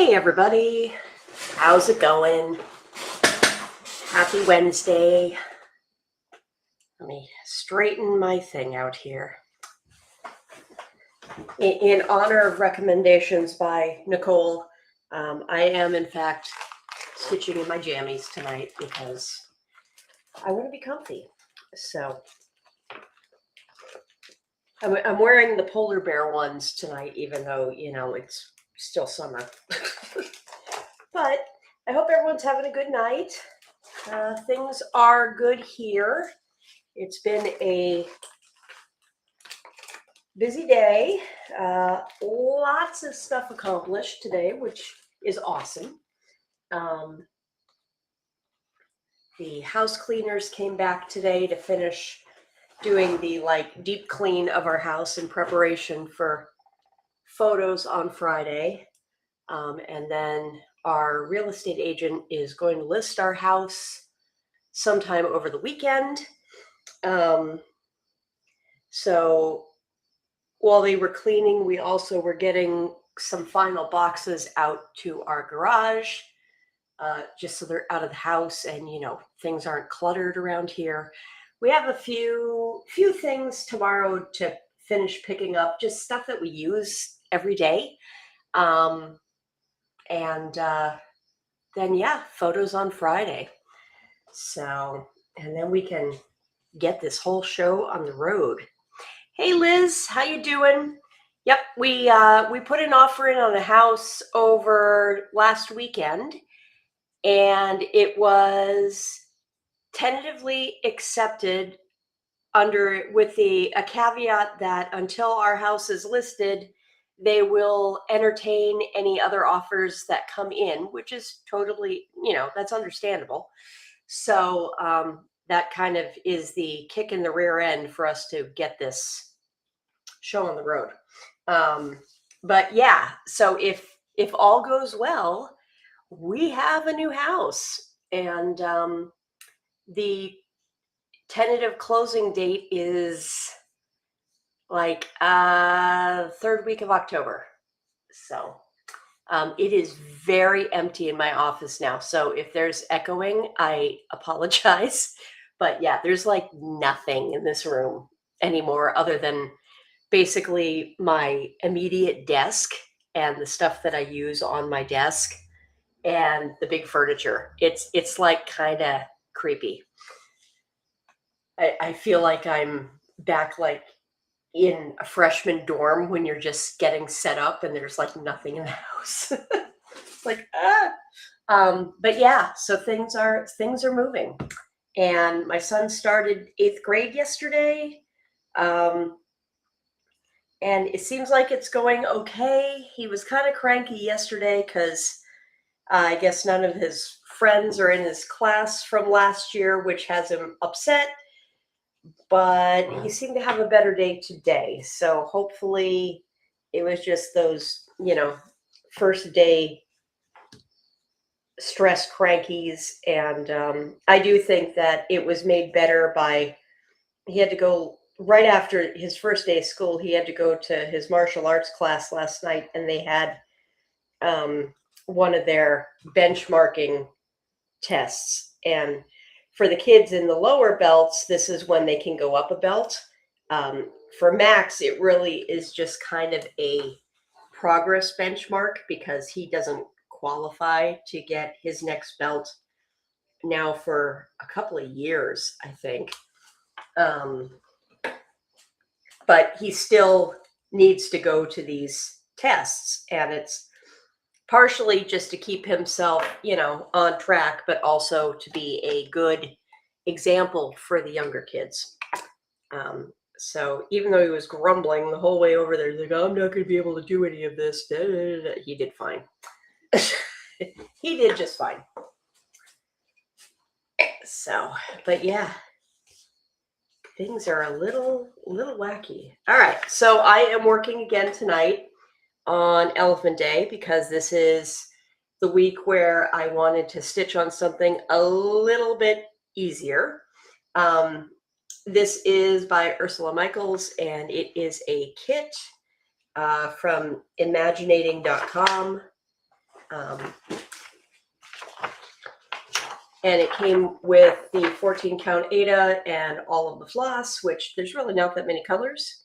Hey everybody, how's it going? Happy Wednesday. Let me straighten my thing out here. In honor of recommendations by Nicole, I am in fact stitching in my jammies tonight because I want to be comfy. So I'm wearing the polar bear ones tonight, even though, you know, it's still summer. But I hope everyone's having a good night. Things are good here. It's been a busy day. Lots of stuff accomplished today, which is awesome. The house cleaners came back today to finish doing the deep clean of our house in preparation for photos on Friday. And then our real estate agent is going to list our house sometime over the weekend. So while they were cleaning, we also were getting some final boxes out to our garage, just so they're out of the house and, you know, things aren't cluttered around here. We have a few things tomorrow to finish picking up, just stuff that we use every day. And then, yeah, photos on Friday. So, and then we can get this whole show on the road. Hey Liz, how you doing? Yep, we put an offer in on a house over last weekend, and it was tentatively accepted with a caveat that until our house is listed, they will entertain any other offers that come in, which is totally, you know, that's understandable. So that kind of is the kick in the rear end for us to get this show on the road. But yeah, so if all goes well, we have a new house, and the tentative closing date is like third week of October. So it is very empty in my office now. So if there's echoing, I apologize. But yeah, there's like nothing in this room anymore other than basically my immediate desk and the stuff that I use on my desk and the big furniture. It's like kind of creepy. I feel like I'm back like in a freshman dorm when you're just getting set up and there's like nothing in the house. It's like, but yeah, so things are moving. And my son started 8th grade yesterday. And it seems like it's going okay. He was kind of cranky yesterday because I guess none of his friends are in his class from last year, which has him upset. But he seemed to have a better day today. So hopefully it was just those, you know, first day stress crankies. And I do think that it was made better by, he had to go right after his first day of school, he had to go to his martial arts class last night, and they had one of their benchmarking tests. And for the kids in the lower belts, this is when they can go up a belt. For Max, it really is just kind of a progress benchmark because he doesn't qualify to get his next belt now for a couple of years, I think. But he still needs to go to these tests, and it's partially just to keep himself, you know, on track, but also to be a good example for the younger kids. So even though he was grumbling the whole way over there, he's like, I'm not going to be able to do any of this. He did fine. He did just fine. So, but yeah, things are a little wacky. All right, so I am working again tonight on Elephant Day because this is the week where I wanted to stitch on something a little bit easier. This is by Ursula Michaels, and it is a kit from imaginating.com. And it came with the 14 count Ada and all of the floss, which there's really not that many colors.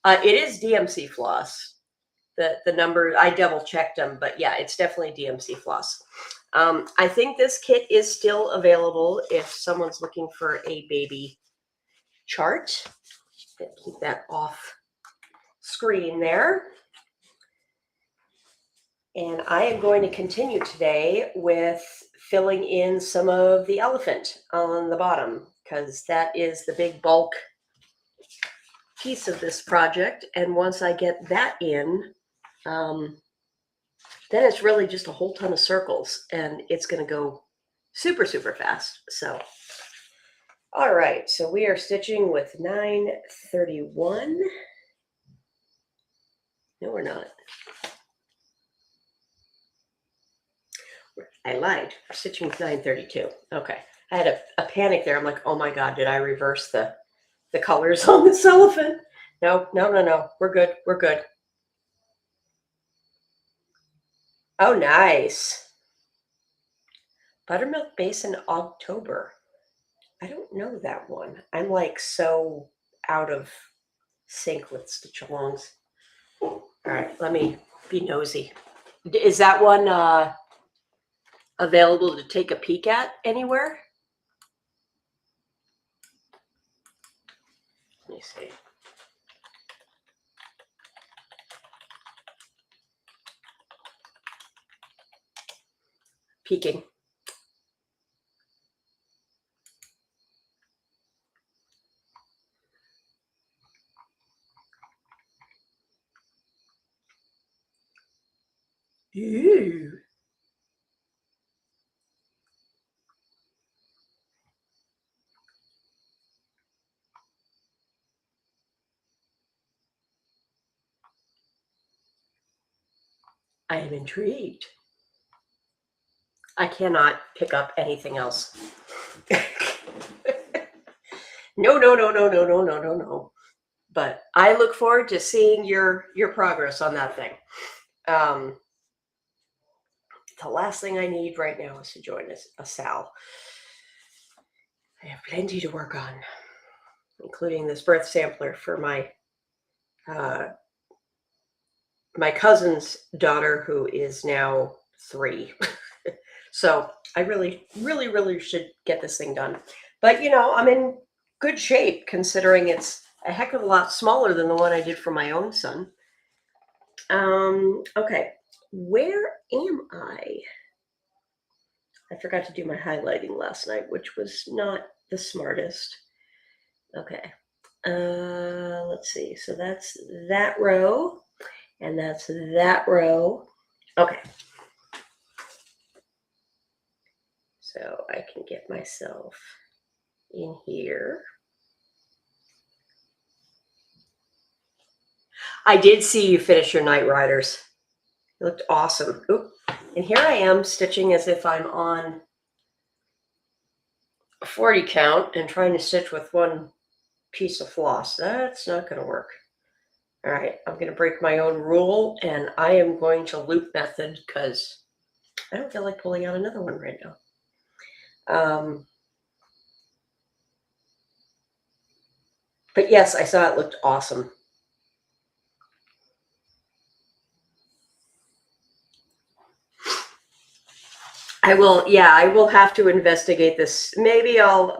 It is DMC floss. The number, I double checked them, but yeah, it's definitely DMC floss. I think this kit is still available if someone's looking for a baby chart. Keep that off screen there. And I am going to continue today with filling in some of the elephant on the bottom, because that is the big bulk piece of this project. And once I get that in, then it's really just a whole ton of circles, and it's going to go super, super fast. So, all right, so we are stitching with 931. No, we're not. I lied. We're stitching with 932. Okay. I had a panic there. I'm like, oh my God, did I reverse the colors on this elephant? No. We're good. We're good. Oh, nice. Buttermilk Base in October. I don't know that one. I'm like so out of sync with stitch alongs. All right, let me be nosy. Is that one available to take a peek at anywhere? Let me see. Peeking. Ew. I am intrigued. I cannot pick up anything else. No. But I look forward to seeing your progress on that thing. The last thing I need right now is to join a Sal. I have plenty to work on, including this birth sampler for my my cousin's daughter, who is now 3. So I really should get this thing done. But you know, I'm in good shape considering it's a heck of a lot smaller than the one I did for my own son. Okay, where am I? I forgot to do my highlighting last night, which was not the smartest. Okay, let's see. So that's that row, and that's that row. Okay. So I can get myself in here. I did see you finish your Night Riders. It looked awesome. Oop. And here I am stitching as if I'm on a 40 count and trying to stitch with one piece of floss. That's not going to work. All right, I'm going to break my own rule, and I am going to loop method because I don't feel like pulling out another one right now. But yes, I saw it looked awesome. I will have to investigate this. Maybe I'll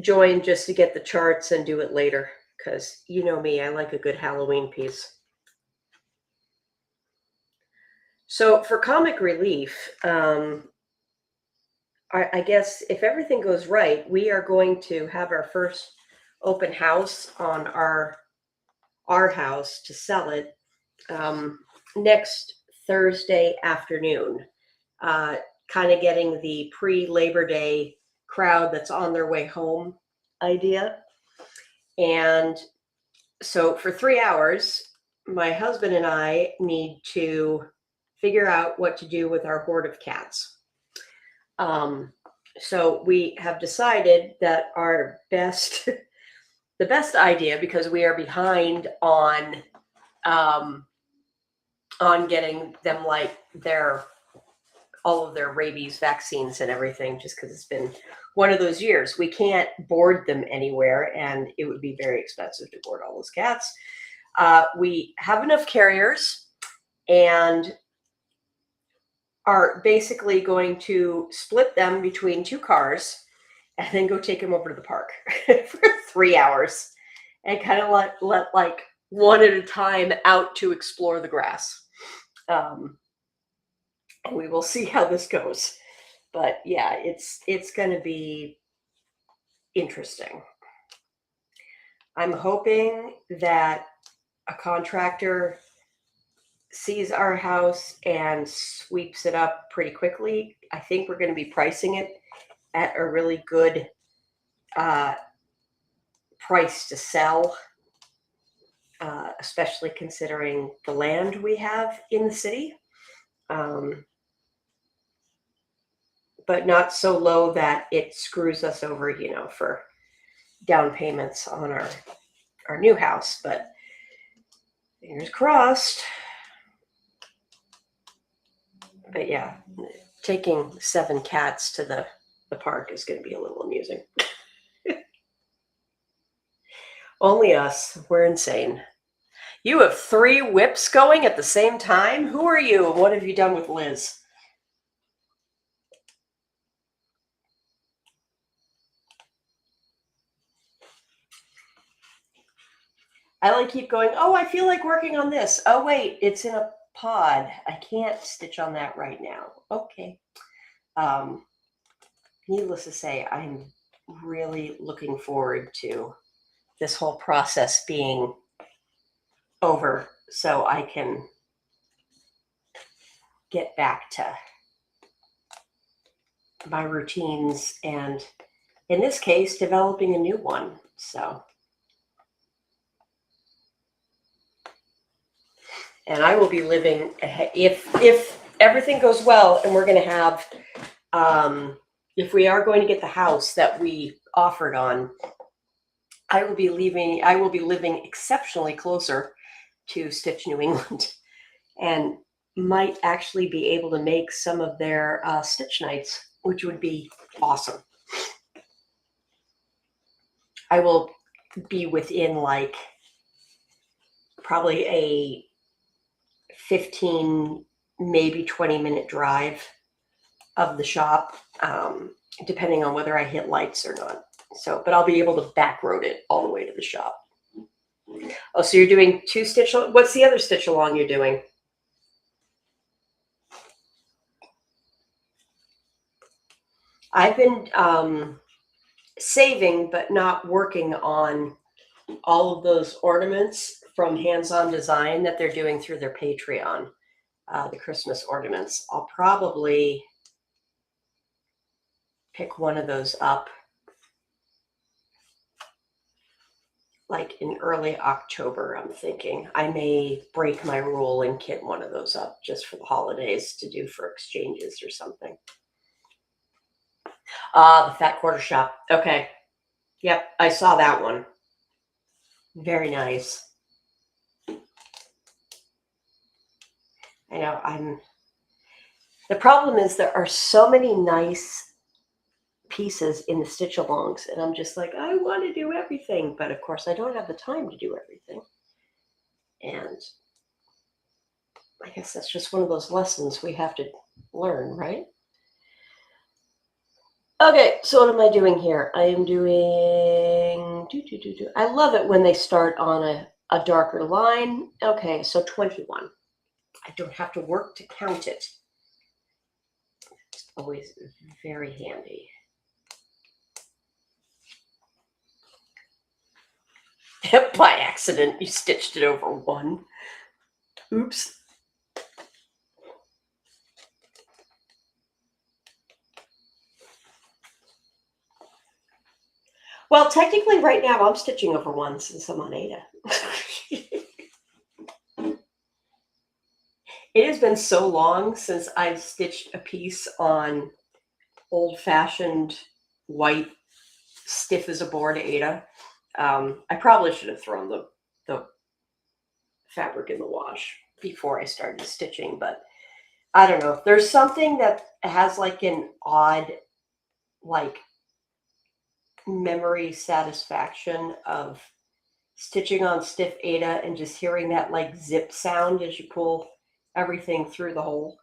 join just to get the charts and do it later, because you know me, I like a good Halloween piece. So for comic relief, I guess if everything goes right, we are going to have our first open house on our house to sell it next Thursday afternoon. Kind of getting the pre-Labor Day crowd that's on their way home idea. And so for 3 hours, my husband and I need to figure out what to do with our horde of cats. So we have decided that our the best idea, because we are behind on on getting them like all of their rabies vaccines and everything, just because it's been one of those years. We can't board them anywhere, and it would be very expensive to board all those cats. We have enough carriers and are basically going to split them between 2 cars and then go take them over to the park for 3 hours and kind of let like one at a time out to explore the grass. We will see how this goes. But yeah, it's going to be interesting. I'm hoping that a contractor sees our house and sweeps it up pretty quickly. I think we're going to be pricing it at a really good price to sell, especially considering the land we have in the city. But not so low that it screws us over, for down payments on our new house. But fingers crossed. But yeah, taking 7 cats to the park is going to be a little amusing. Only us. We're insane. You have 3 whips going at the same time? Who are you? What have you done with Liz? I keep going, oh, I feel like working on this. Oh, wait, it's in a pod. I can't stitch on that right now. Okay. Needless to say, I'm really looking forward to this whole process being over so I can get back to my routines and, in this case, developing a new one. So, and I will be living, if everything goes well and we're going to have, if we are going to get the house that we offered on, I will be living exceptionally closer to Stitch New England and might actually be able to make some of their stitch nights, which would be awesome. I will be within like probably a 15, maybe 20-minute drive of the shop, depending on whether I hit lights or not. So, but I'll be able to back road it all the way to the shop. Oh, so you're doing 2 stitch. What's the other stitch along you're doing? I've been saving, but not working on all of those ornaments from Hands-On Design that they're doing through their Patreon, the Christmas ornaments. I'll probably pick one of those up like in early October, I'm thinking. I may break my rule and kit one of those up just for the holidays to do for exchanges or something. The Fat Quarter Shop. Okay. Yep, I saw that one. Very nice. I know, the problem is there are so many nice pieces in the stitch alongs, and I'm just like, I want to do everything, but of course I don't have the time to do everything. And I guess that's just one of those lessons we have to learn, right? Okay, so what am I doing here? I am doing I love it when they start on a darker line. Okay, so 21. I don't have to work to count it. It's always very handy. By accident, you stitched it over 1. Oops. Well, technically right now I'm stitching over 1 since I'm on Ada. It has been so long since I've stitched a piece on old-fashioned white, stiff as a board Ada. I probably should have thrown the fabric in the wash, before I started stitching, but I don't know. There's something that has like an odd, like, memory satisfaction of stitching on stiff Aida and just hearing that like zip sound as you pull everything through the hole.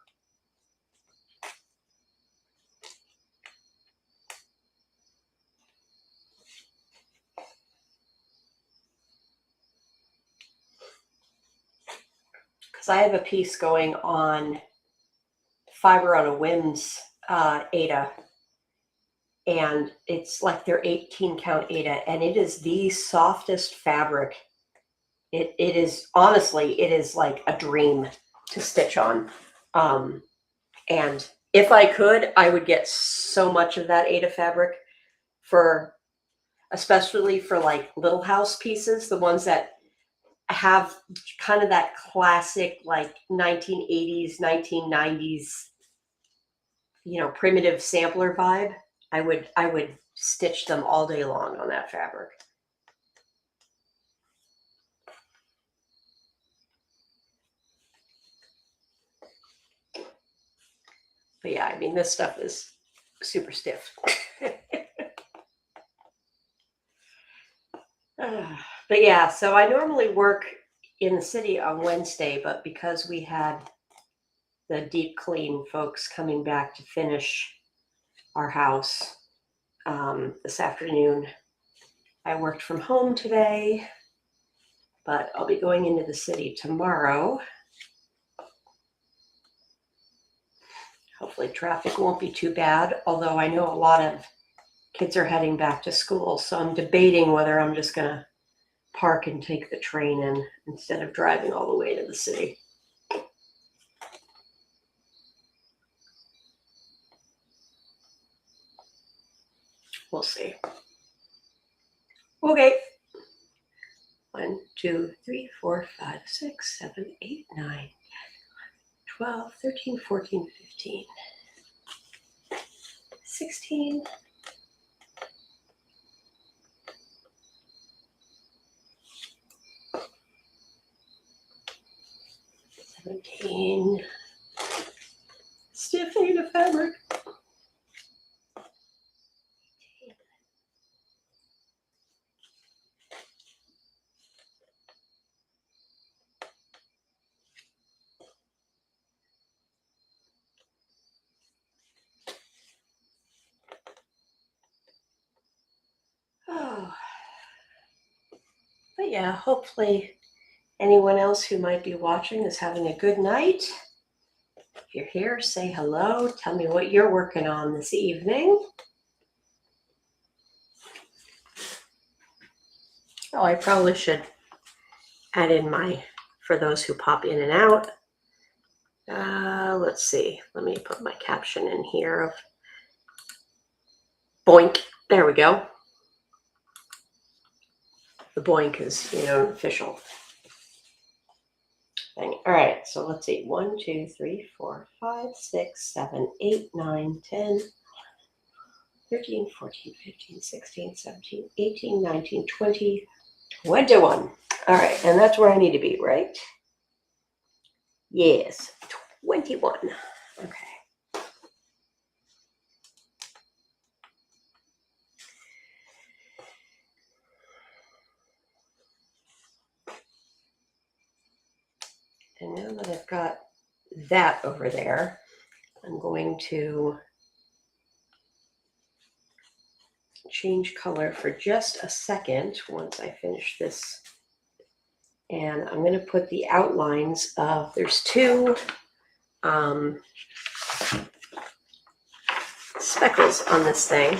Because I have a piece going on Fiber on a Whim's Aida, and it's like their 18 count Aida, and it is the softest fabric. It is, honestly, it is like a dream to stitch on. And if I could, I would get so much of that Aida fabric for, especially for like little house pieces, the ones that have kind of that classic like 1980s, 1990s, you know, primitive sampler vibe. I would stitch them all day long on that fabric. But yeah, I mean, this stuff is super stiff. But yeah, so I normally work in the city on Wednesday, but because we had the deep clean folks coming back to finish our house this afternoon, I worked from home today, but I'll be going into the city tomorrow. Hopefully traffic won't be too bad, although I know a lot of kids are heading back to school, so I'm debating whether I'm just gonna park and take the train in instead of driving all the way to the city. We'll see. Okay. 1, 2, 3, 4, 5, 6, 7, 8, 9, 10, 12, 13, 14, 15, 16, 17. Stiff Aida fabric. 18. Oh. But yeah, hopefully anyone else who might be watching is having a good night. If you're here, say hello. Tell me what you're working on this evening. Oh, I probably should add in my, for those who pop in and out. Let's see. Let me put my caption in here of boink. There we go. The boink is, you know, official thing. All right, so let's see. 1, 2, 3, 4, 5, 6, 7, 8, 9, 10, 13, 14, 15, 16, 17, 18, 19, 20, 21. All right, and that's where I need to be, right? Yes, 21. Okay. And now that I've got that over there, I'm going to change color for just a second once I finish this. And I'm going to put the outlines of, there's two speckles on this thing.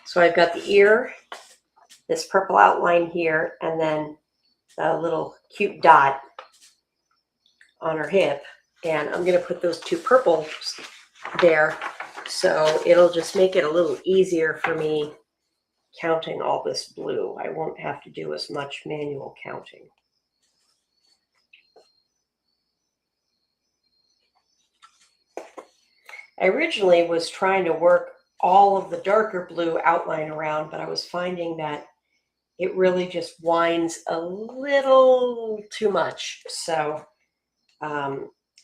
So I've got the ear, this purple outline here, and then a little cute dot on her hip. And I'm going to put those two purples there, so it'll just make it a little easier for me counting all this blue. I won't have to do as much manual counting. I originally was trying to work all of the darker blue outline around, but I was finding that it really just winds a little too much. So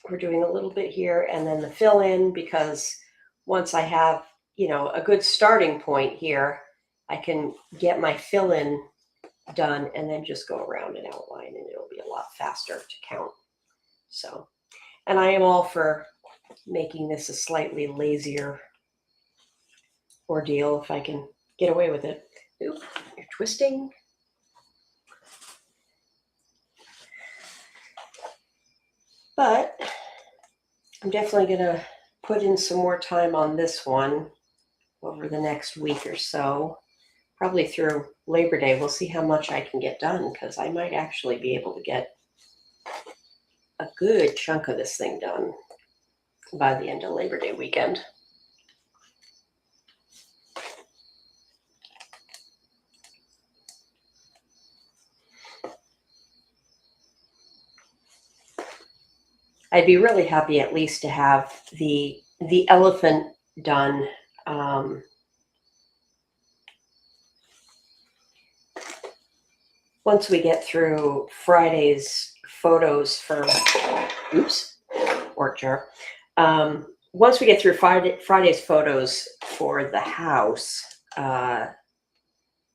we're doing a little bit here and then the fill in, because once I have, a good starting point here, I can get my fill in done and then just go around and outline, and it'll be a lot faster to count. So, and I am all for making this a slightly lazier ordeal if I can get away with it. Oop, you're twisting. But I'm definitely going to put in some more time on this one over the next week or so, probably through Labor Day. We'll see how much I can get done, because I might actually be able to get a good chunk of this thing done by the end of Labor Day weekend. I'd be really happy at least to have the elephant done. Once we get through Friday's photos for, work jar. Once we get through Friday's photos for the house, the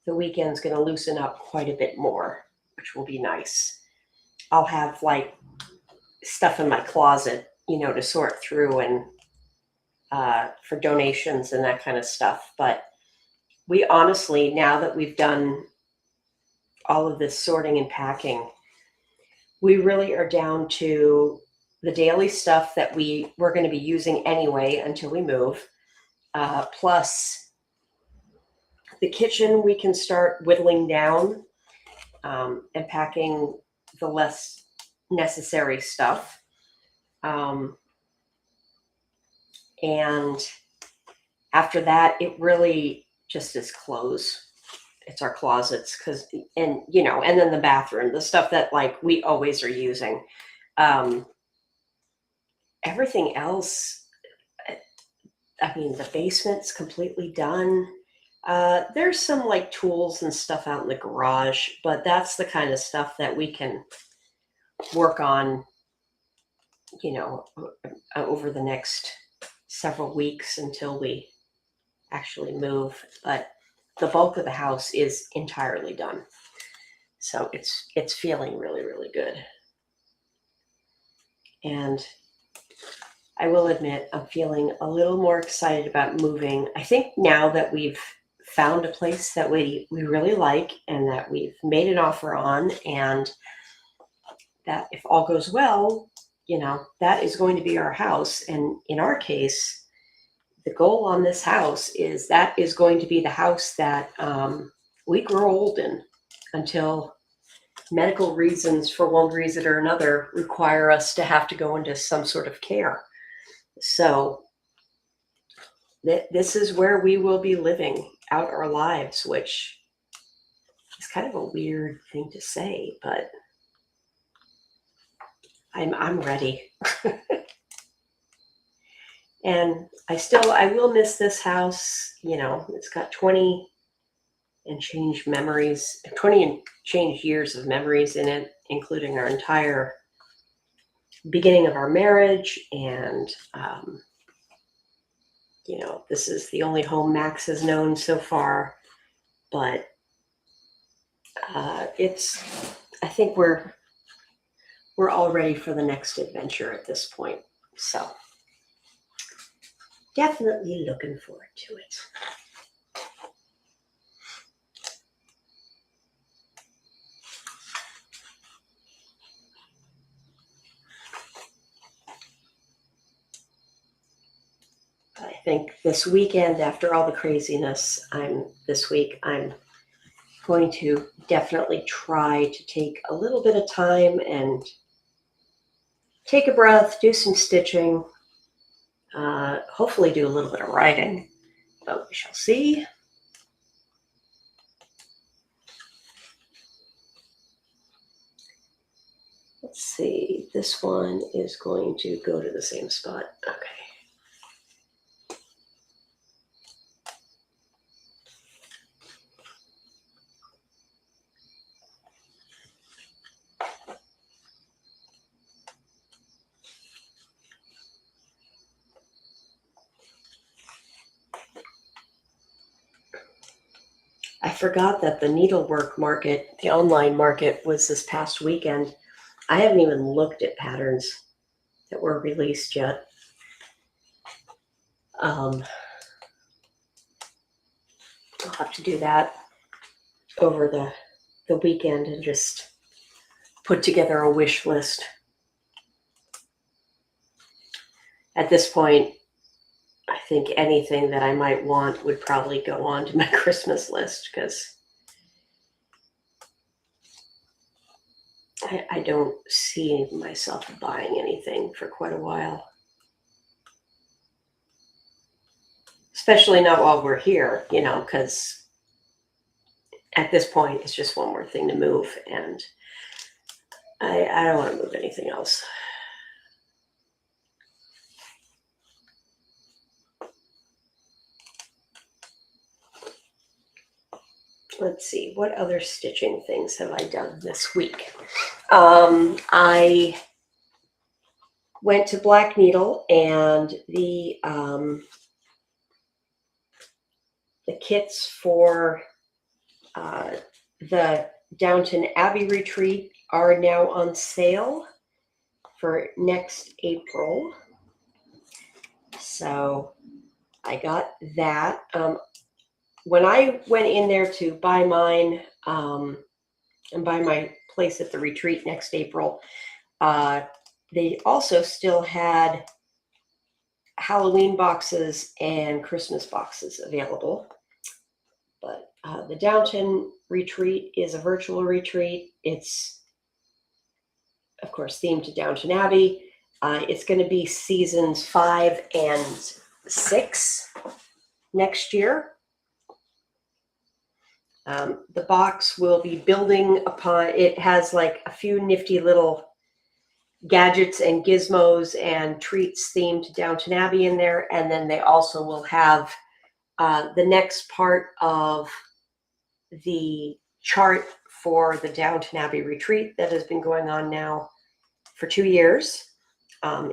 weekend's going to loosen up quite a bit more, which will be nice. I'll have like stuff in my closet, to sort through and for donations and that kind of stuff. But we honestly, now that we've done all of this sorting and packing, we really are down to the daily stuff that we're going to be using anyway until we move. Plus the kitchen, we can start whittling down and packing the less necessary stuff. And after that, it really just is clothes. It's our closets, and then the bathroom, the stuff that like we always are using. Everything else, I mean, the basement's completely done. There's some like tools and stuff out in the garage, but that's the kind of stuff that we can work on, over the next several weeks until we actually move. But the bulk of the house is entirely done. So it's feeling really, really good. And I will admit, I'm feeling a little more excited about moving. I think now that we've found a place that we really like and that we've made an offer on, and that if all goes well, that is going to be our house. And in our case, the goal on this house is that is going to be the house that we grow old in until medical reasons, for one reason or another, require us to have to go into some sort of care. So this is where we will be living out our lives, which is kind of a weird thing to say, but I'm ready. And I will miss this house. It's got 20 and change years of memories in it, including our entire beginning of our marriage. And, this is the only home Max has known so far, but I think we're all ready for the next adventure at this point. So definitely looking forward to it. I think this weekend, after all the craziness, I'm going to definitely try to take a little bit of time and take a breath, do some stitching, hopefully do a little bit of writing, but we shall see. Let's see, this one is going to go to the same spot. Okay. forgot that the needlework market, the online market, was this past weekend. I haven't even looked at patterns that were released yet. I'll have to do that over the weekend and just put together a wish list. At this point, I think anything that I might want would probably go on to my Christmas list, because I don't see myself buying anything for quite a while. Especially not while we're here, you know, because at this point it's just one more thing to move, and I don't want to move anything else. Let's see, what other stitching things have I done this week? I went to Black Needle, and the kits for the Downton Abbey retreat are now on sale for next April. So I got that. When I went in there to buy mine and buy my place at the retreat next April, they also still had Halloween boxes and Christmas boxes available. But the Downton retreat is a virtual retreat. It's, of course, themed to Downton Abbey. It's going to be seasons 5 and 6 next year. The box will be building upon, it has like a few nifty little gadgets and gizmos and treats themed to Downton Abbey in there. And then they also will have the next part of the chart for the Downton Abbey retreat that has been going on now for 2 years.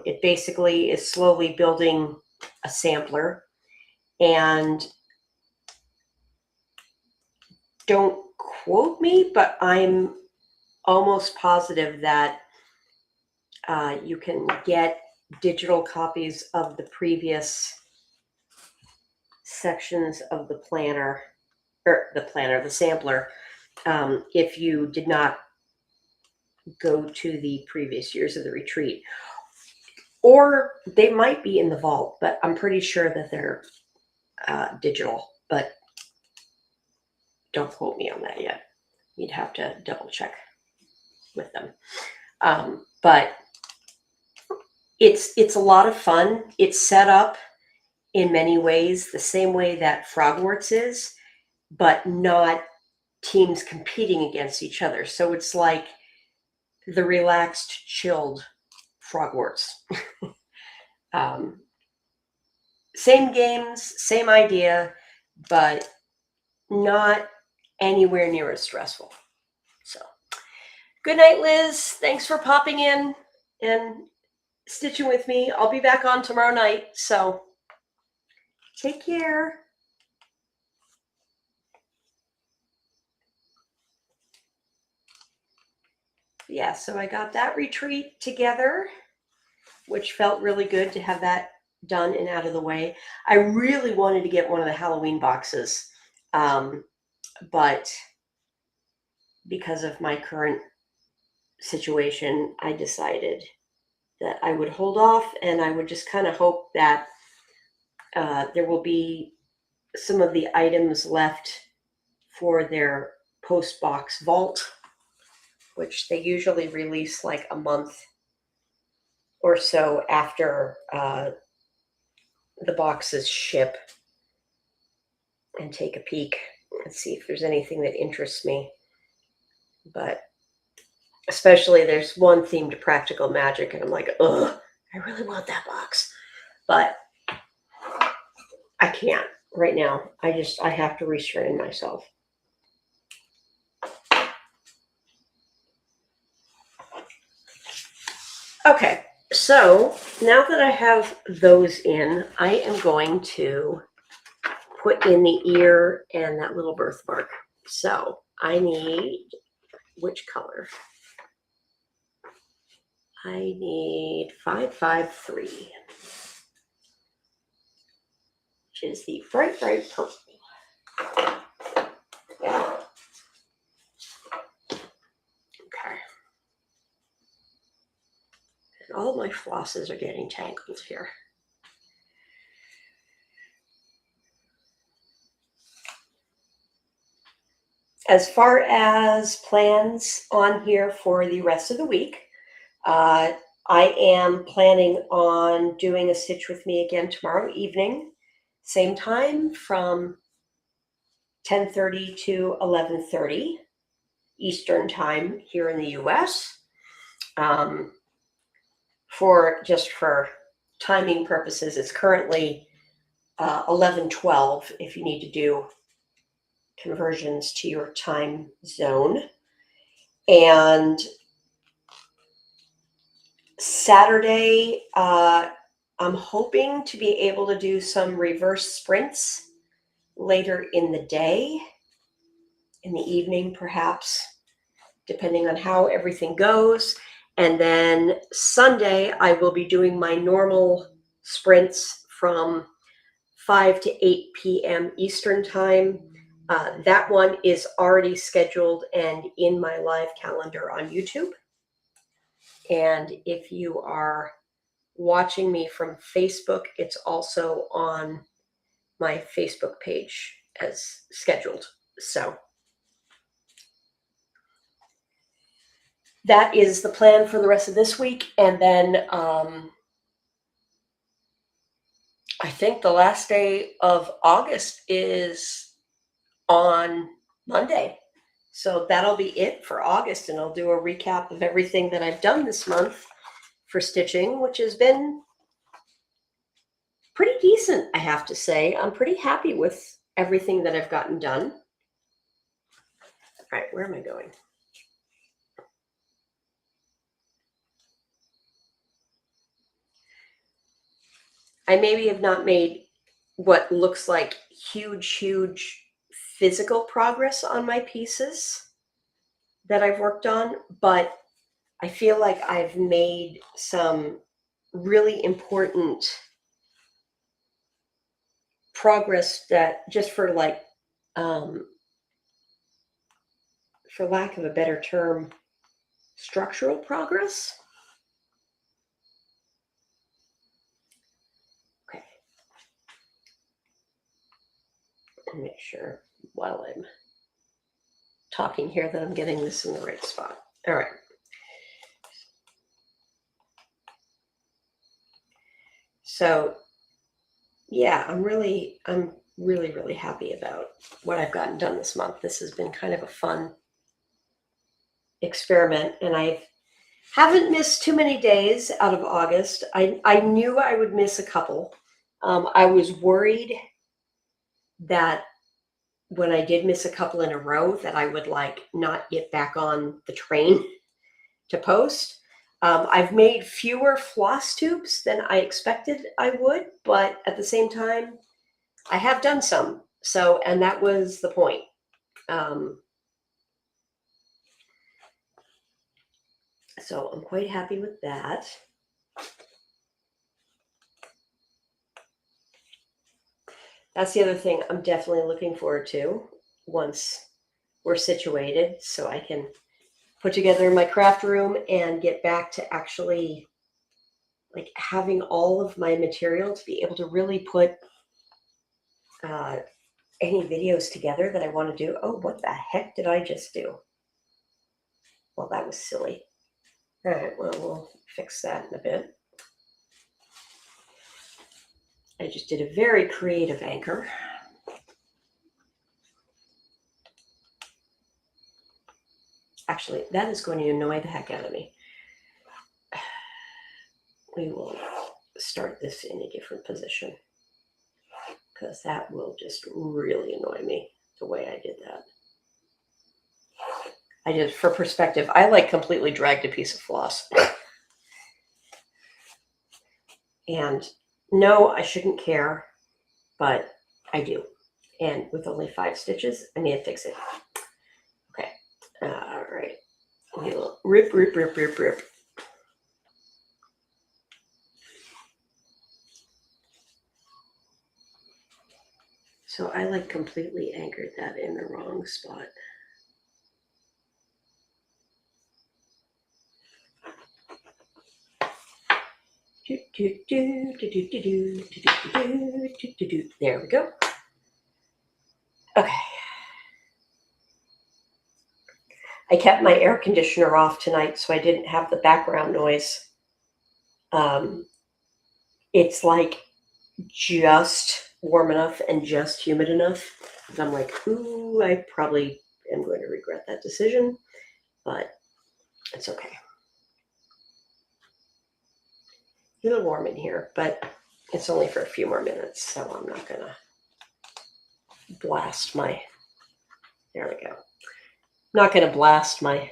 It basically is slowly building a sampler, and don't quote me, but I'm almost positive that you can get digital copies of the previous sections of the planner, or the sampler, if you did not go to the previous years of the retreat. Or they might be in the vault, but I'm pretty sure that they're digital, but don't quote me on that yet. You'd have to double check with them. But it's a lot of fun. It's set up in many ways the same way that Frogwarts is, but not teams competing against each other. So it's like the relaxed, chilled Frogwarts. Same games, same idea, but not anywhere near as stressful. So, good night, Liz. Thanks for popping in and stitching with me. I'll be back on tomorrow night, so take care. Yeah, so I got that retreat together, which felt really good to have that done and out of the way. I really wanted to get one of the Halloween boxes, but because of my current situation, I decided that I would hold off, and I would just kind of hope that there will be some of the items left for their post-box vault, which they usually release like a month or so after the boxes ship, and take a peek and see if there's anything that interests me. But especially there's one themed to practical magic, and I'm like, ugh, I really want that box, but I can't right now. I have to restrain myself. Okay, so now that I have those in, I am going to put in the ear and that little birthmark. So I need, which color? I need 553, which is the bright, bright purple. Yeah. Okay. And all my flosses are getting tangled here. As far as plans on here for the rest of the week, I am planning on doing a stitch with me again tomorrow evening, same time from 10:30 to 11:30 Eastern time here in the US. For timing purposes, it's currently 11:12 if you need to do conversions to your time zone. And Saturday, I'm hoping to be able to do some reverse sprints later in the day, in the evening perhaps, depending on how everything goes. And then Sunday, I will be doing my normal sprints from 5 to 8 p.m. Eastern time. That one is already scheduled and in my live calendar on YouTube. And if you are watching me from Facebook, it's also on my Facebook page as scheduled. So that is the plan for the rest of this week. And then I think the last day of August is on Monday. So that'll be it for August. And I'll do a recap of everything that I've done this month for stitching, which has been pretty decent, I have to say. I'm pretty happy with everything that I've gotten done. All right, where am I going? I maybe have not made what looks like huge physical progress on my pieces that I've worked on, but I feel like I've made some really important progress that, just for like, for lack of a better term, structural progress. Okay. Make sure while I'm talking here that I'm getting this in the right spot. All right. So yeah, I'm really happy about what I've gotten done this month. This has been kind of a fun experiment, and I haven't missed too many days out of August. I knew I would miss a couple. I was worried that when I did miss a couple in a row that I would like not get back on the train to post. I've made fewer floss tubes than I expected I would, but at the same time, I have done some. So, and that was the point. So I'm quite happy with that. That's the other thing I'm definitely looking forward to once we're situated, so I can put together my craft room and get back to actually like having all of my material to be able to really put any videos together that I want to do. Oh, what the heck did I just do? Well, that was silly. All right, well, we'll fix that in a bit. I just did a very creative anchor. Actually, that is going to annoy the heck out of me. We will start this in a different position because that will just really annoy me the way I did that. I did, for perspective, I like completely dragged a piece of floss. And no, I shouldn't care, but I do. And with only 5 stitches, I need to fix it. All right. We'll rip, rip, rip, rip, rip. So I like completely anchored that in the wrong spot. There we go. Okay. I kept my air conditioner off tonight so I didn't have the background noise. It's like just warm enough and just humid enough that I'm like, ooh, I probably am going to regret that decision, but it's okay. A little warm in here, but it's only for a few more minutes, so I'm not gonna blast my, there we go. I'm not gonna blast my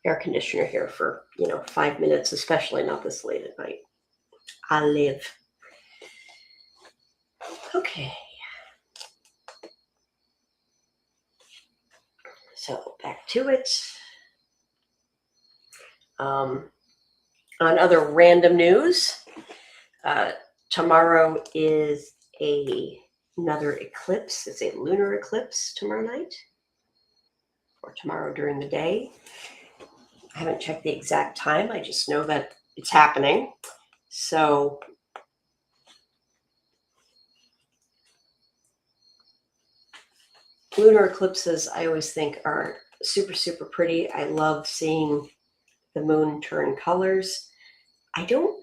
air conditioner here for, 5 minutes, especially not this late at night. I live. Okay. So back to it. On other random news, tomorrow is another eclipse. It's a lunar eclipse tomorrow night, or tomorrow during the day. I haven't checked the exact time. I just know that it's happening. So lunar eclipses, I always think, are super, super pretty. I love seeing the moon turn colors. I don't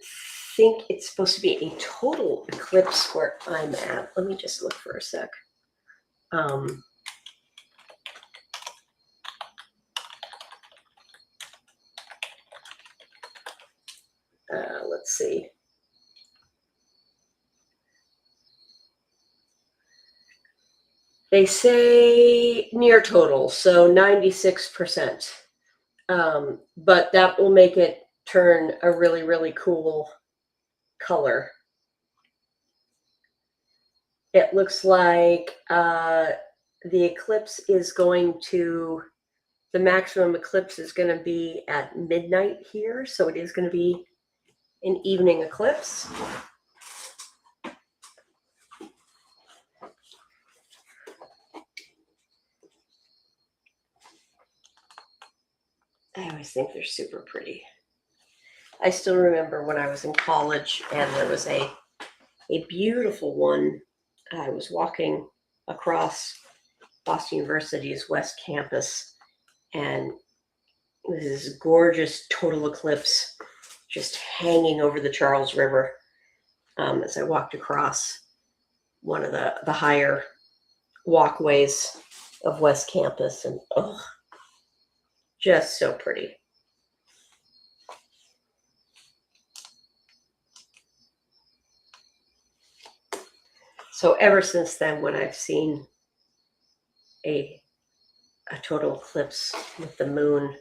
think it's supposed to be a total eclipse where I'm at. Let me just look for a sec. Let's see. They say near total, so 96%. But that will make it turn a really, really cool color. It looks like the eclipse is going to, the maximum eclipse is going to be at midnight here, so it is going to be an evening eclipse. I always think they're super pretty. I still remember when I was in college and there was a beautiful one. I was walking across Boston University's West Campus, and this gorgeous total eclipse just hanging over the Charles River as I walked across one of the higher walkways of West Campus, and just so pretty. So ever since then, when I've seen a total eclipse with the moon,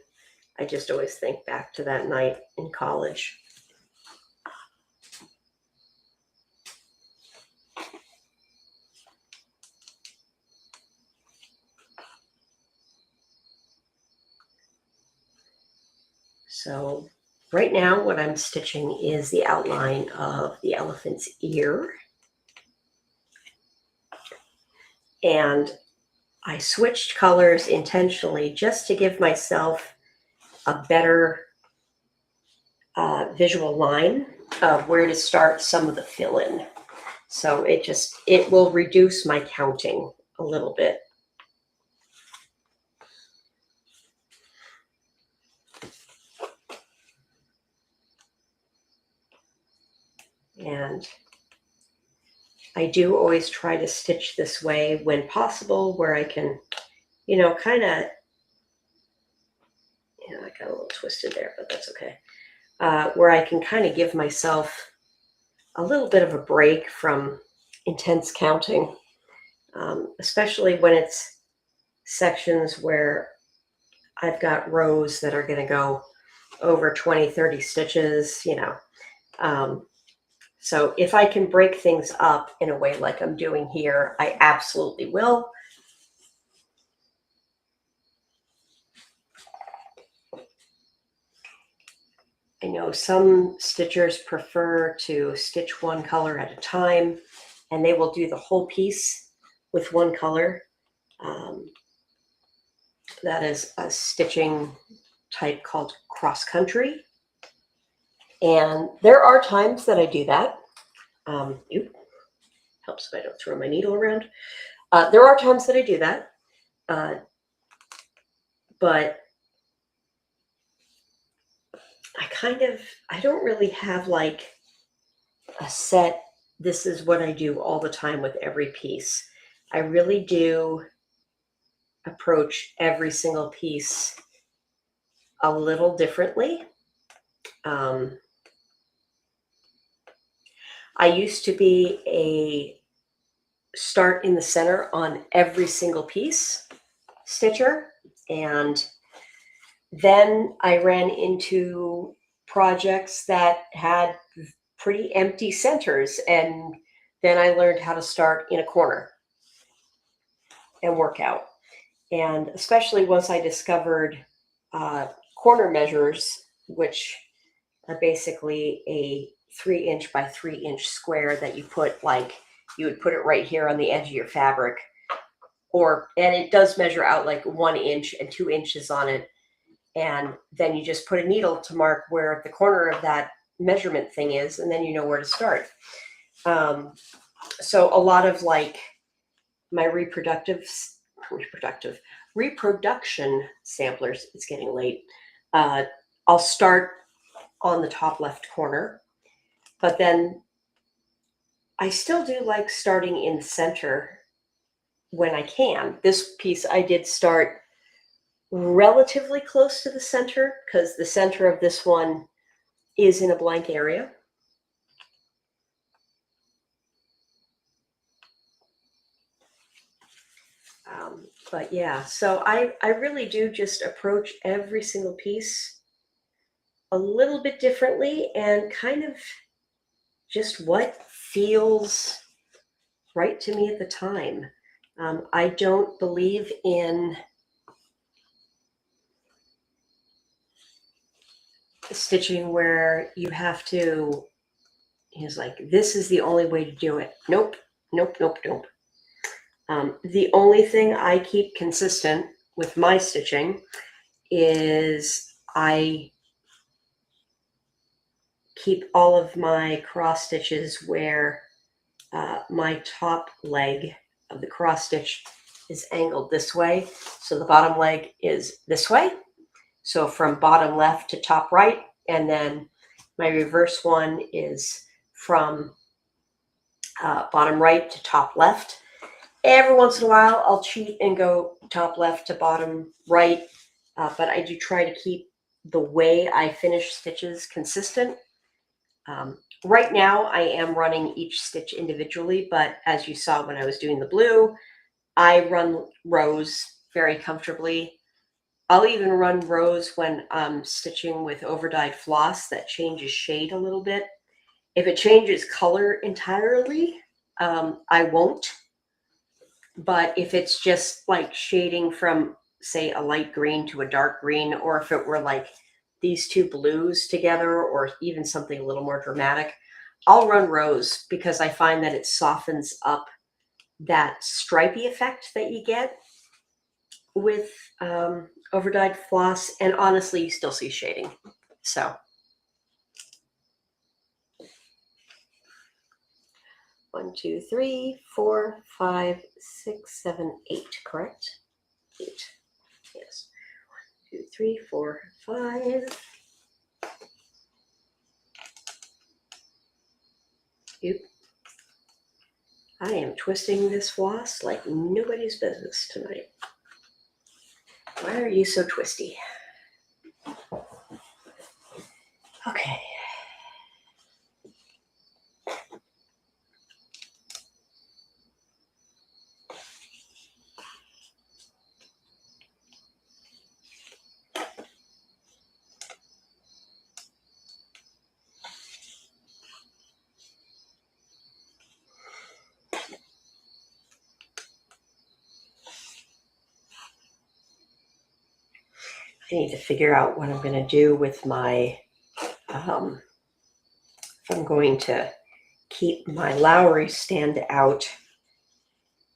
I just always think back to that night in college. So right now what I'm stitching is the outline of the elephant's ear. And I switched colors intentionally just to give myself a better visual line of where to start some of the fill-in. So it will reduce my counting a little bit. And I do always try to stitch this way when possible, where I can, kind of, I got a little twisted there, but that's okay. Where I can kind of give myself a little bit of a break from intense counting, especially when it's sections where I've got rows that are going to go over 20, 30 stitches, So if I can break things up in a way like I'm doing here, I absolutely will. I know some stitchers prefer to stitch one color at a time, and they will do the whole piece with one color. That is a stitching type called cross country. And there are times that I do that. Helps if I don't throw my needle around. There are times that I do that. But I don't really have like a set, this is what I do all the time with every piece. I really do approach every single piece a little differently. I used to be a start in the center on every single piece stitcher, and then I ran into projects that had pretty empty centers, and then I learned how to start in a corner and work out. And especially once I discovered corner measures, which are basically a 3-inch by 3-inch square that you put, like you would put it right here on the edge of your fabric, and it does measure out like 1 inch and 2 inches on it. And then you just put a needle to mark where the corner of that measurement thing is, and then you know where to start. So a lot of like my reproduction samplers, it's getting late. I'll start on the top left corner, but then I still do like starting in the center when I can. This piece I did start relatively close to the center because the center of this one is in a blank area. But yeah, so I really do just approach every single piece a little bit differently and kind of just what feels right to me at the time. I don't believe in stitching where you have to, it's like, this is the only way to do it. Nope, nope, nope, nope. The only thing I keep consistent with my stitching is I keep all of my cross stitches where my top leg of the cross stitch is angled this way. So the bottom leg is this way. So from bottom left to top right. And then my reverse one is from bottom right to top left. Every once in a while, I'll cheat and go top left to bottom right, but I do try to keep the way I finish stitches consistent. Right now, I am running each stitch individually, but as you saw when I was doing the blue, I run rows very comfortably. I'll even run rows when I'm stitching with overdyed floss that changes shade a little bit. If it changes color entirely, I won't. But if it's just like shading from, say, a light green to a dark green, or if it were like these two blues together, or even something a little more dramatic, I'll run rows because I find that it softens up that stripy effect that you get with overdyed floss. And honestly, you still see shading. So 1, 2, 3, 4, 5, 6, 7, 8, correct? 8. Yes. 1, 2, 3, 4, 5. Oop. I am twisting this floss like nobody's business tonight. Why are you so twisty? Okay. I need to figure out what I'm going to do with my if I'm going to keep my Lowry stand out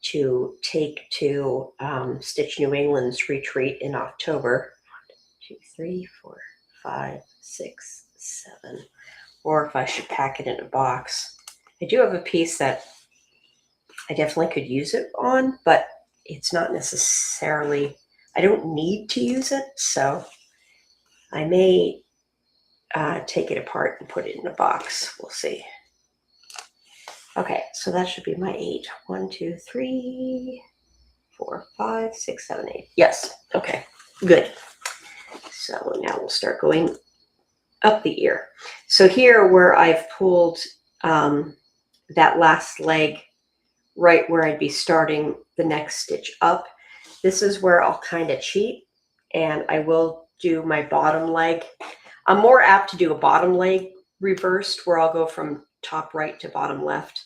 to take to Stitch New England's retreat in October. 1, 2, 3, 4, 5, 6, 7. Or if I should pack it in a box. I do have a piece that I definitely could use it on, but it's not necessarily, I don't need to use it, so I may take it apart and put it in a box. We'll see. Okay, so that should be my 8. 1, 2, 3, 4, 5, 6, 7, 8. Yes, okay, good. So now we'll start going up the ear. So here where I've pulled that last leg right where I'd be starting the next stitch up, this is where I'll kind of cheat and I will do my bottom leg. I'm more apt to do a bottom leg reversed where I'll go from top right to bottom left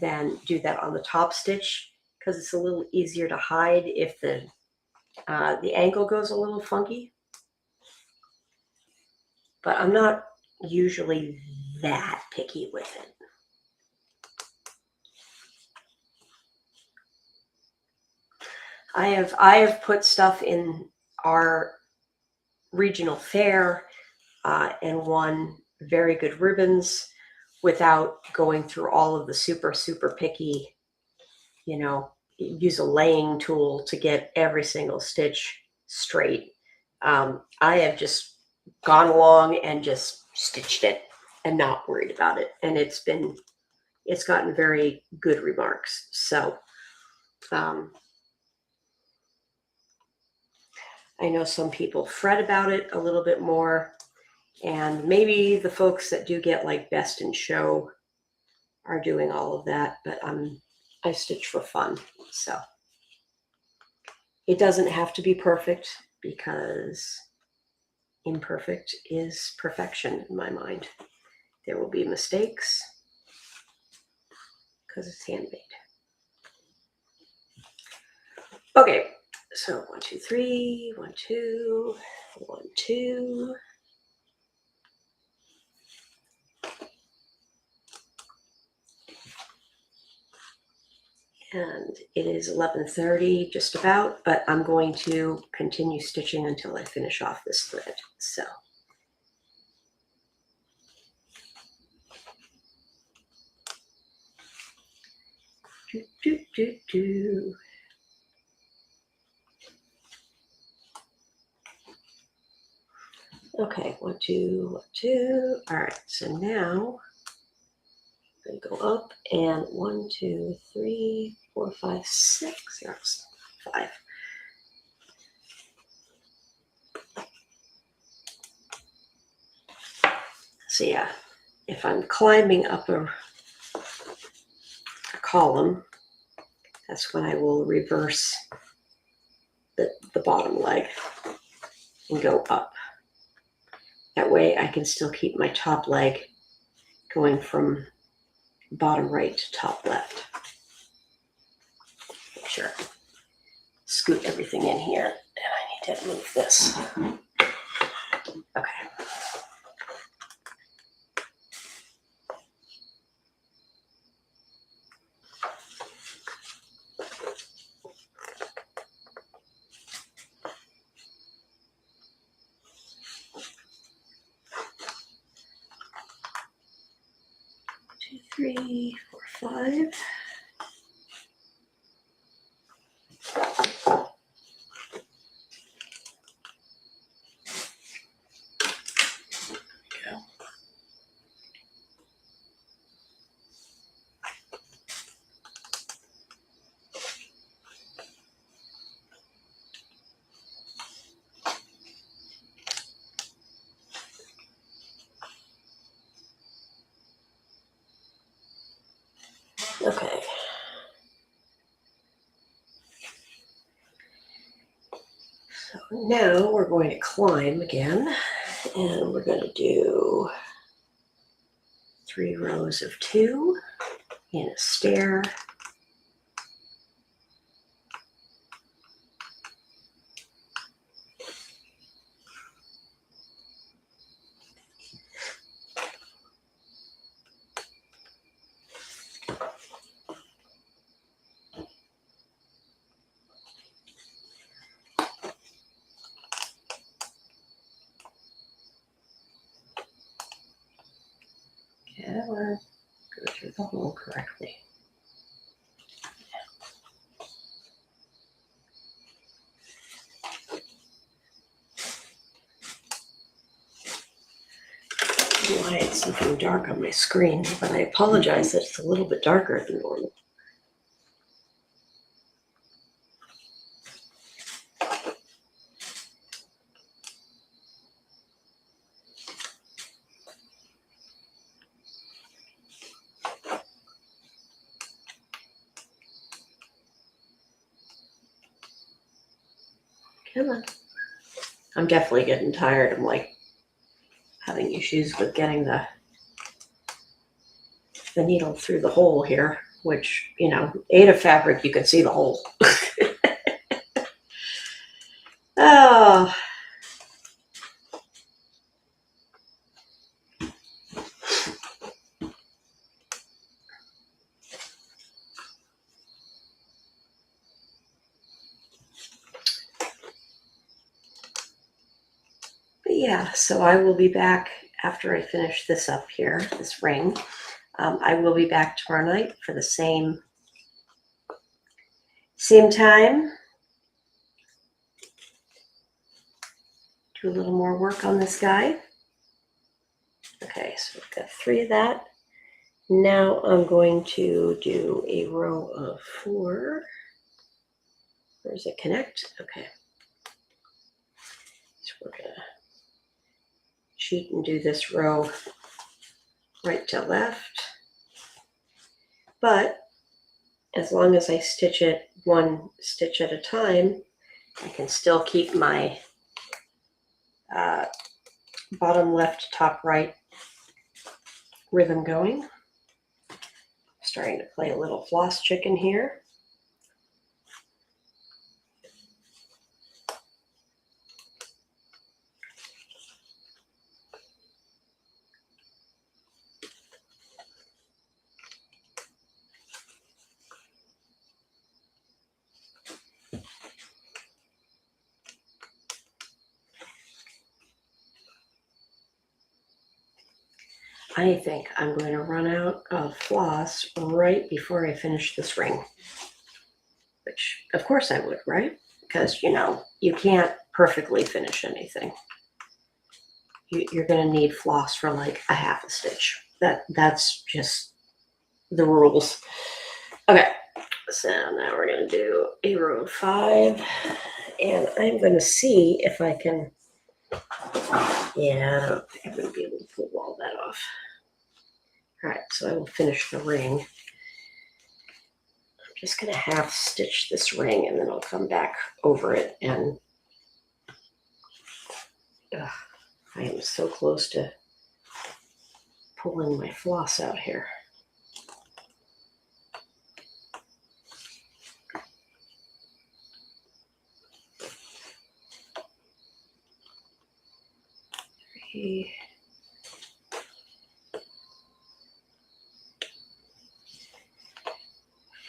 than do that on the top stitch because it's a little easier to hide if the angle goes a little funky. But I'm not usually that picky with it. I have put stuff in our regional fair and won very good ribbons without going through all of the super picky, you know, use a laying tool to get every single stitch straight. I have just gone along and just stitched it and not worried about it. And it's gotten very good remarks. So I know some people fret about it a little bit more, and maybe the folks that do get like best in show are doing all of that, but I stitch for fun. So it doesn't have to be perfect because imperfect is perfection in my mind. There will be mistakes because it's handmade. Okay, so 1, 2, 3, 1, 2, 1, 2. And it is 11:30 just about, but I'm going to continue stitching until I finish off this thread. So Okay, 1, 2, 1, 2. All right, so now I'm going to go up and 1, 2, 3, 4, 5, 6. There's 5. So yeah, if I'm climbing up a column, that's when I will reverse the bottom leg and go up. That way I can still keep my top leg going from bottom right to top left. Make sure. Scoot everything in here, and I need to move this. Okay. Two, 3, 4, 5. Okay. So now we're going to climb again, and we're going to do 3 rows of 2 in a stair. Come on, go through the hole correctly. I don't know why it's something dark on my screen, but I apologize that it's a little bit darker than normal. Come on. I'm definitely getting tired. I'm like having issues with getting the needle through the hole here, which, you know, Ada fabric, you can see the hole. Oh. But yeah, so I will be back after I finish this up here, this ring. I will be back tomorrow night for the same time. Do a little more work on this guy. Okay, so we've got 3 of that. Now I'm going to do a row of 4. Where does it connect? Okay. So we're going to cheat and do this row right to left. But as long as I stitch it 1 stitch at a time, I can still keep my bottom left, top right rhythm going. Starting to play a little floss chicken here. I think I'm going to run out of floss right before I finish this ring, which of course I would, right? Because, you know, you can't perfectly finish anything. You're going to need floss for like a half a stitch. That's just the rules. Okay, so now we're going to do a row of 5, and I'm going to see if I can, yeah, I don't think I'm going to be able to pull all that off. All right, so I will finish the ring. I'm just going to half stitch this ring, and then I'll come back over it. And I am so close to pulling my floss out here. Three,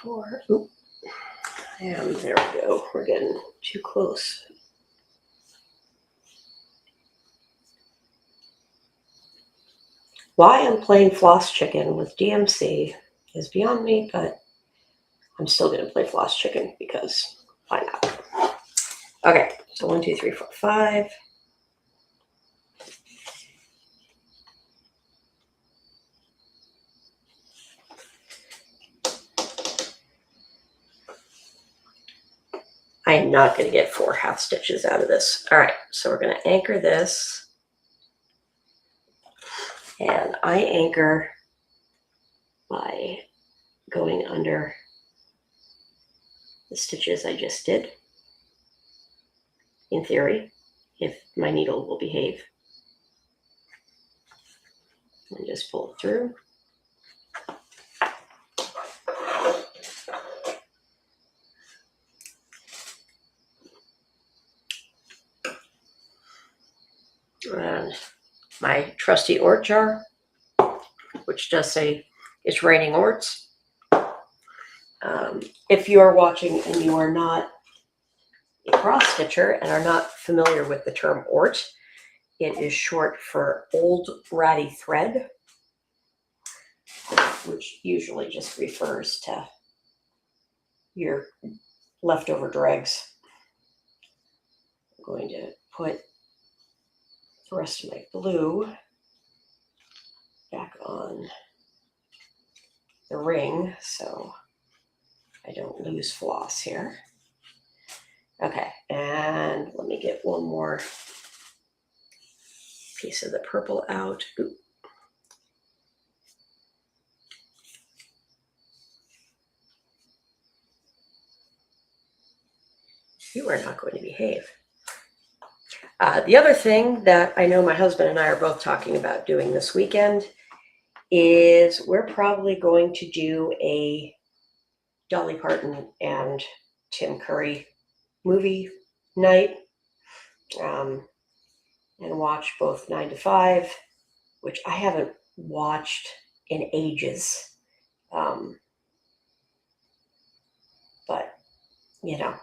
4. Oop. And there we go. We're getting too close. Why I'm playing floss chicken with DMC is beyond me, but I'm still going to play floss chicken because why not? Okay, so 1, 2, 3, 4, 5. I am not going to get 4 half stitches out of this. All right, so we're going to anchor this. And I anchor by going under the stitches I just did, in theory, if my needle will behave. And just pull it through. And my trusty ort jar, which does say it's raining orts. If you are watching and you are not a cross stitcher and are not familiar with the term ort, it is short for old ratty thread. which usually just refers to your leftover dregs. I'm going to put the rest of my glue back on the ring so I don't lose floss here. Okay, and let me get one more piece of the purple out. Ooh. You are not going to behave. The other thing that I know my husband and I are both talking about doing this weekend is we're probably going to do a Dolly Parton and Tim Curry movie night, and watch both 9 to 5, which I haven't watched in ages. But you know,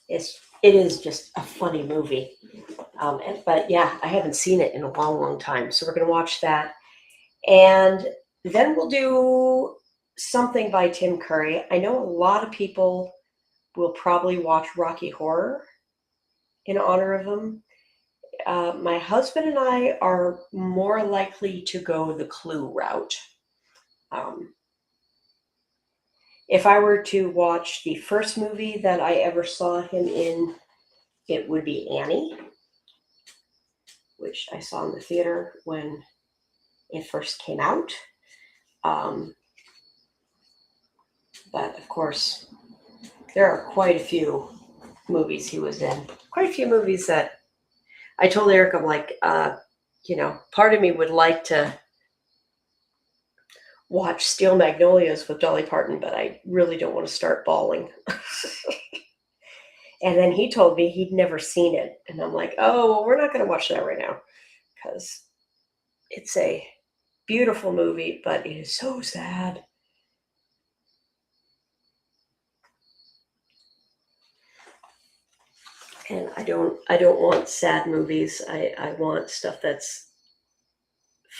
it is just a funny movie. But yeah, I haven't seen it in a long, long time. So we're going to watch that. And then we'll do something by Tim Curry. I know a lot of people will probably watch Rocky Horror in honor of him. My husband and I are more likely to go the Clue route. If I were to watch the first movie that I ever saw him in, it would be Annie, which I saw in the theater when it first came out. But of course, there are quite a few movies he was in. Quite a few movies that I told Eric, I'm like, part of me would like to watch Steel Magnolias with Dolly Parton, but I really don't want to start bawling. And then he told me he'd never seen it. And I'm like, oh, well, we're not going to watch that right now because it's a beautiful movie, but it is so sad. And I don't want sad movies. I want stuff that's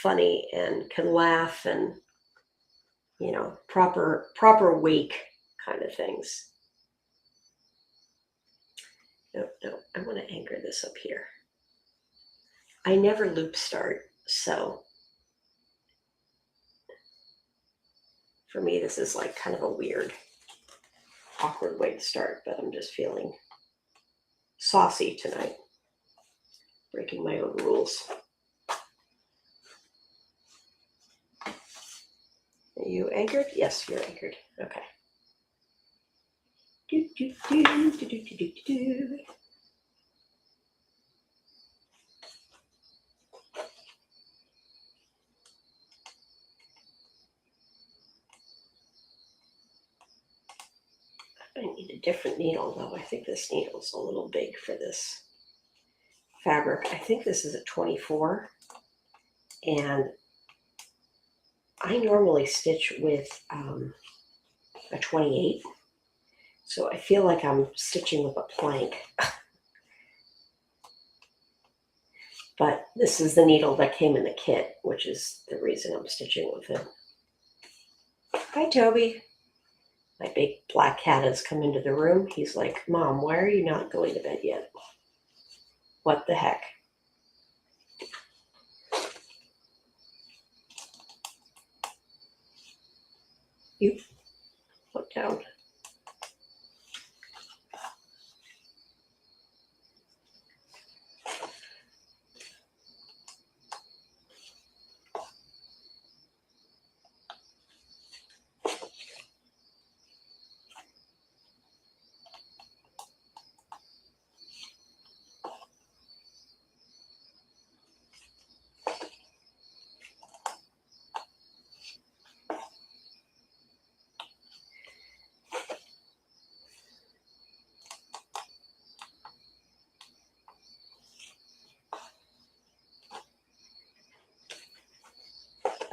funny and can laugh and, proper wake kind of things. No, I want to anchor this up here. I never loop start, so for me, this is like kind of a weird, awkward way to start, but I'm just feeling saucy tonight, breaking my own rules. Are you anchored? Yes, you're anchored. Okay. Do, do, do, do, do, do, do, do. I need a different needle, though. I think this needle's a little big for this fabric. I think this is a 24, and I normally stitch with a 28, so I feel like I'm stitching with a plank. But this is the needle that came in the kit, which is the reason I'm stitching with it. Hi, Toby. My big black cat has come into the room. He's like, Mom, why are you not going to bed yet? What the heck? You put down.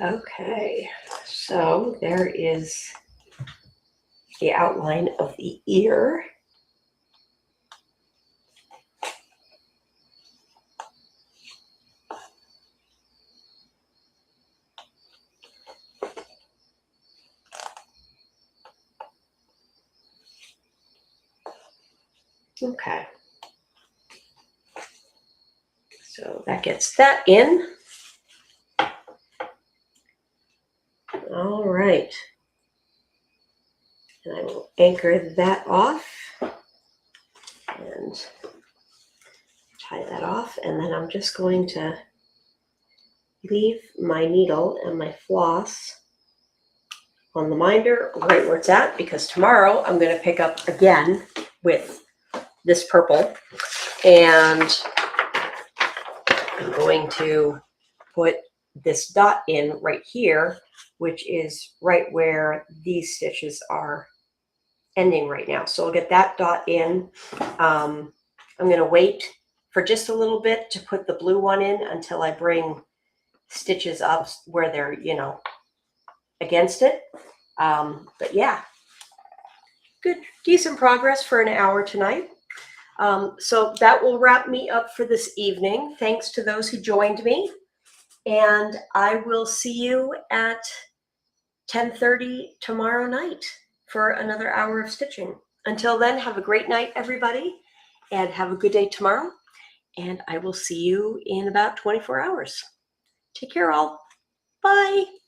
Okay, so there is the outline of the ear. Okay. So that gets that in. All right. And I will anchor that off and tie that off. And then I'm just going to leave my needle and my floss on the minder right where it's at, because tomorrow I'm going to pick up again with this purple, and I'm going to put this dot in right here, which is right where these stitches are ending right now. So I'll get that dot in. I'm going to wait for just a little bit to put the blue one in until I bring stitches up where they're, against it. But yeah, good, decent progress for an hour tonight. So that will wrap me up for this evening. Thanks to those who joined me. And I will see you at 10:30 tomorrow night for another hour of stitching. Until then, have a great night, everybody, and have a good day tomorrow. And I will see you in about 24 hours. Take care, all. Bye.